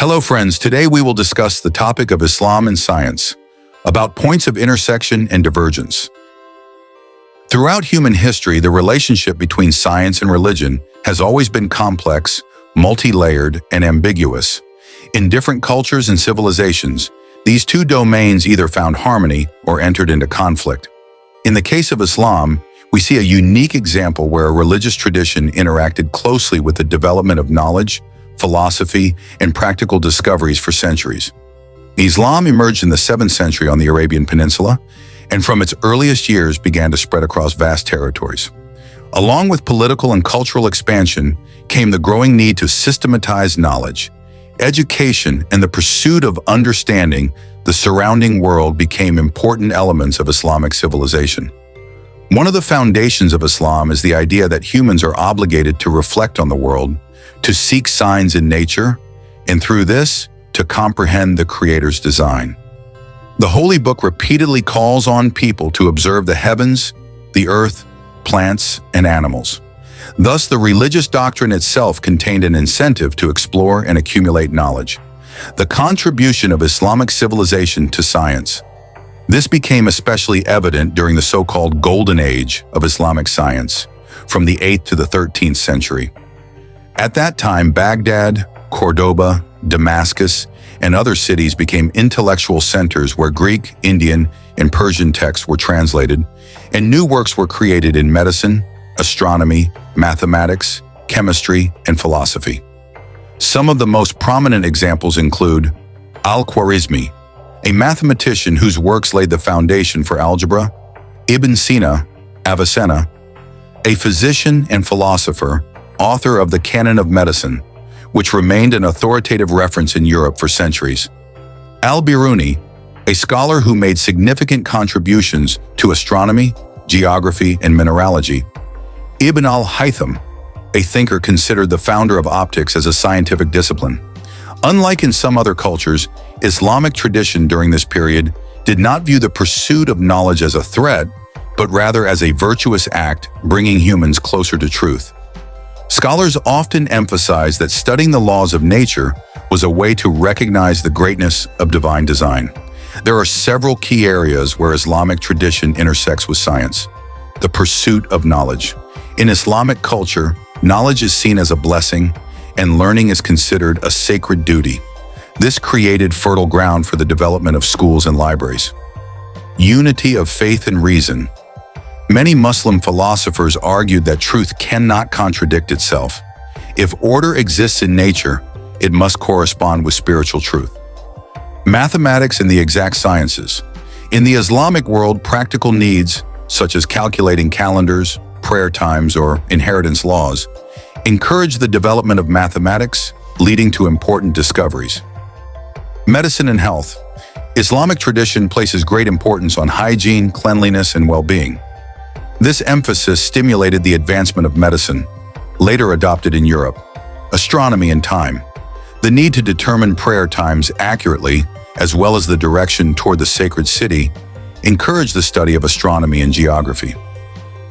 Hello friends, today we will discuss the topic of Islam and science, about points of intersection and divergence. Throughout human history, the relationship between science and religion has always been complex, multi-layered, and ambiguous. In different cultures and civilizations, these two domains either found harmony or entered into conflict. In the case of Islam, we see a unique example where a religious tradition interacted closely with the development of knowledge, philosophy, and practical discoveries for centuries. Islam emerged in the 7th century on the Arabian Peninsula, and from its earliest years began to spread across vast territories. Along with political and cultural expansion came the growing need to systematize knowledge. Education and the pursuit of understanding the surrounding world became important elements of Islamic civilization. One of the foundations of Islam is the idea that humans are obligated to reflect on the world, to seek signs in nature, and through this, to comprehend the Creator's design. The Holy Book repeatedly calls on people to observe the heavens, the earth, plants, and animals. Thus, the religious doctrine itself contained an incentive to explore and accumulate knowledge. The contribution of Islamic civilization to science. This became especially evident during the so-called Golden Age of Islamic science, from the 8th to the 13th century. At that time, Baghdad, Cordoba, Damascus, and other cities became intellectual centers where Greek, Indian, and Persian texts were translated, and new works were created in medicine, astronomy, mathematics, chemistry, and philosophy. Some of the most prominent examples include Al-Khwarizmi, a mathematician whose works laid the foundation for algebra; Ibn Sina, Avicenna, a physician and philosopher, author of the Canon of Medicine, which remained an authoritative reference in Europe for centuries; Al-Biruni, a scholar who made significant contributions to astronomy, geography, and mineralogy; Ibn al-Haytham, a thinker considered the founder of optics as a scientific discipline. Unlike in some other cultures, Islamic tradition during this period did not view the pursuit of knowledge as a threat, but rather as a virtuous act bringing humans closer to truth. Scholars often emphasize that studying the laws of nature was a way to recognize the greatness of divine design. There are several key areas where Islamic tradition intersects with science. The pursuit of knowledge. In Islamic culture, knowledge is seen as a blessing, and learning is considered a sacred duty. This created fertile ground for the development of schools and libraries. Unity of faith and reason. Many Muslim philosophers argued that truth cannot contradict itself. If order exists in nature, it must correspond with spiritual truth. Mathematics and the exact sciences. In the Islamic world, practical needs, such as calculating calendars, prayer times, or inheritance laws, encourage the development of mathematics, leading to important discoveries. Medicine and health. Islamic tradition places great importance on hygiene, cleanliness, and well-being. This emphasis stimulated the advancement of medicine, later adopted in Europe. Astronomy and time. The need to determine prayer times accurately, as well as the direction toward the sacred city, encouraged the study of astronomy and geography.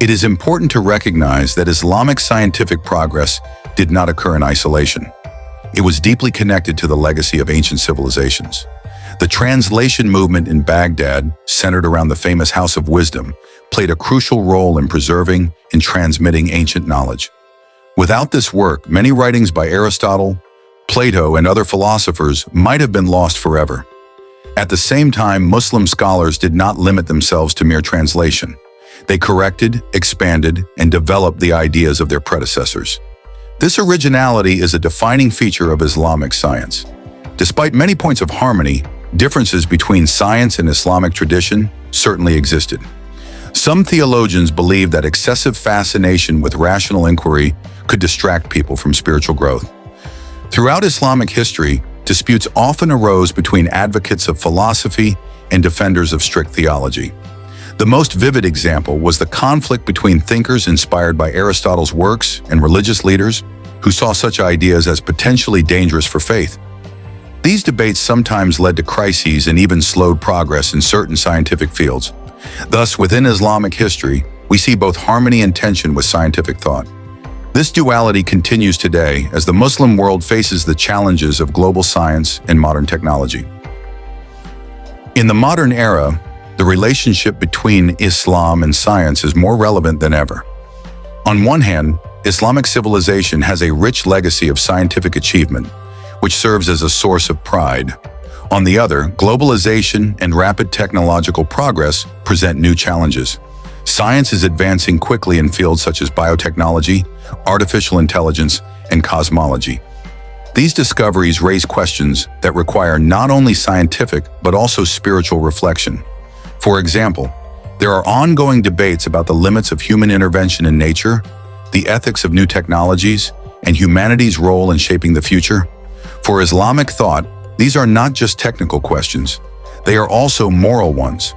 It is important to recognize that Islamic scientific progress did not occur in isolation. It was deeply connected to the legacy of ancient civilizations. The translation movement in Baghdad, centered around the famous House of Wisdom, played a crucial role in preserving and transmitting ancient knowledge. Without this work, many writings by Aristotle, Plato, and other philosophers might have been lost forever. At the same time, Muslim scholars did not limit themselves to mere translation. They corrected, expanded, and developed the ideas of their predecessors. This originality is a defining feature of Islamic science. Despite many points of harmony, differences between science and Islamic tradition certainly existed. Some theologians believe that excessive fascination with rational inquiry could distract people from spiritual growth. Throughout Islamic history, disputes often arose between advocates of philosophy and defenders of strict theology. The most vivid example was the conflict between thinkers inspired by Aristotle's works and religious leaders who saw such ideas as potentially dangerous for faith. These debates sometimes led to crises and even slowed progress in certain scientific fields. Thus, within Islamic history, we see both harmony and tension with scientific thought. This duality continues today as the Muslim world faces the challenges of global science and modern technology. In the modern era, the relationship between Islam and science is more relevant than ever. On one hand, Islamic civilization has a rich legacy of scientific achievement, which serves as a source of pride. On the other, globalization and rapid technological progress present new challenges. Science is advancing quickly in fields such as biotechnology, artificial intelligence, and cosmology. These discoveries raise questions that require not only scientific but also spiritual reflection. For example, there are ongoing debates about the limits of human intervention in nature, the ethics of new technologies, and humanity's role in shaping the future. For Islamic thought, these are not just technical questions, they are also moral ones.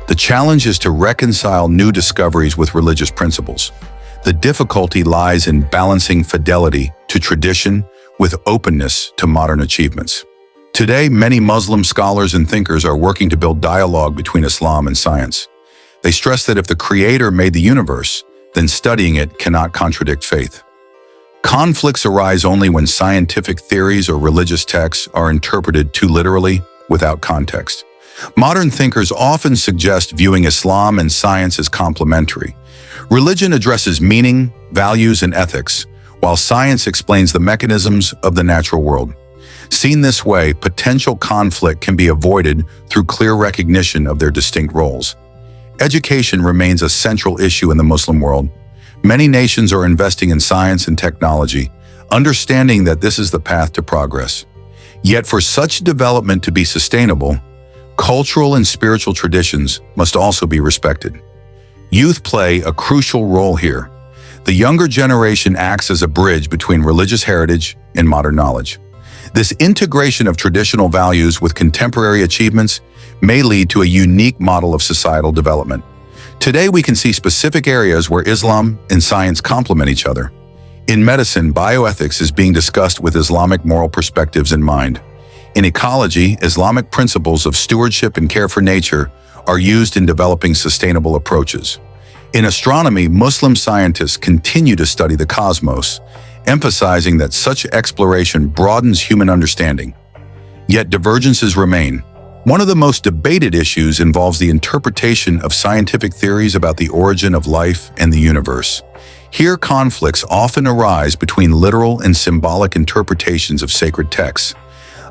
The challenge is to reconcile new discoveries with religious principles. The difficulty lies in balancing fidelity to tradition with openness to modern achievements. Today, many Muslim scholars and thinkers are working to build dialogue between Islam and science. They stress that if the Creator made the universe, then studying it cannot contradict faith. Conflicts arise only when scientific theories or religious texts are interpreted too literally without context. Modern thinkers often suggest viewing Islam and science as complementary. Religion addresses meaning, values, and ethics, while science explains the mechanisms of the natural world. Seen this way, potential conflict can be avoided through clear recognition of their distinct roles. Education remains a central issue in the Muslim world. Many nations are investing in science and technology, understanding that this is the path to progress. Yet for such development to be sustainable, cultural and spiritual traditions must also be respected. Youth play a crucial role here. The younger generation acts as a bridge between religious heritage and modern knowledge. This integration of traditional values with contemporary achievements may lead to a unique model of societal development. Today, we can see specific areas where Islam and science complement each other. In medicine, bioethics is being discussed with Islamic moral perspectives in mind. In ecology, Islamic principles of stewardship and care for nature are used in developing sustainable approaches. In astronomy, Muslim scientists continue to study the cosmos, emphasizing that such exploration broadens human understanding. Yet divergences remain. One of the most debated issues involves the interpretation of scientific theories about the origin of life and the universe. Here, conflicts often arise between literal and symbolic interpretations of sacred texts.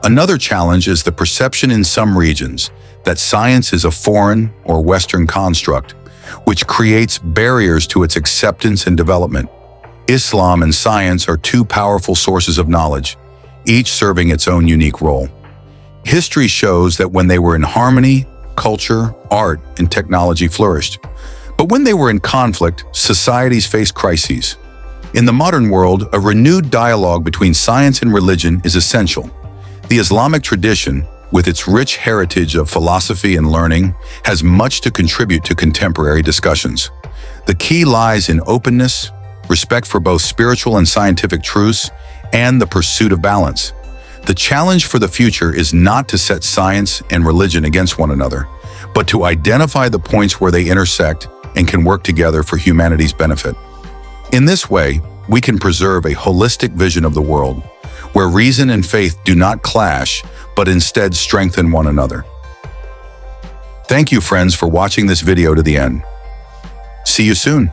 Another challenge is the perception in some regions that science is a foreign or Western construct, which creates barriers to its acceptance and development. Islam and science are two powerful sources of knowledge, each serving its own unique role. History shows that when they were in harmony, culture, art, and technology flourished. But when they were in conflict, societies faced crises. In the modern world, a renewed dialogue between science and religion is essential. The Islamic tradition, with its rich heritage of philosophy and learning, has much to contribute to contemporary discussions. The key lies in openness, respect for both spiritual and scientific truths, and the pursuit of balance. The challenge for the future is not to set science and religion against one another, but to identify the points where they intersect and can work together for humanity's benefit. In this way, we can preserve a holistic vision of the world, where reason and faith do not clash, but instead strengthen one another. Thank you, friends, for watching this video to the end. See you soon.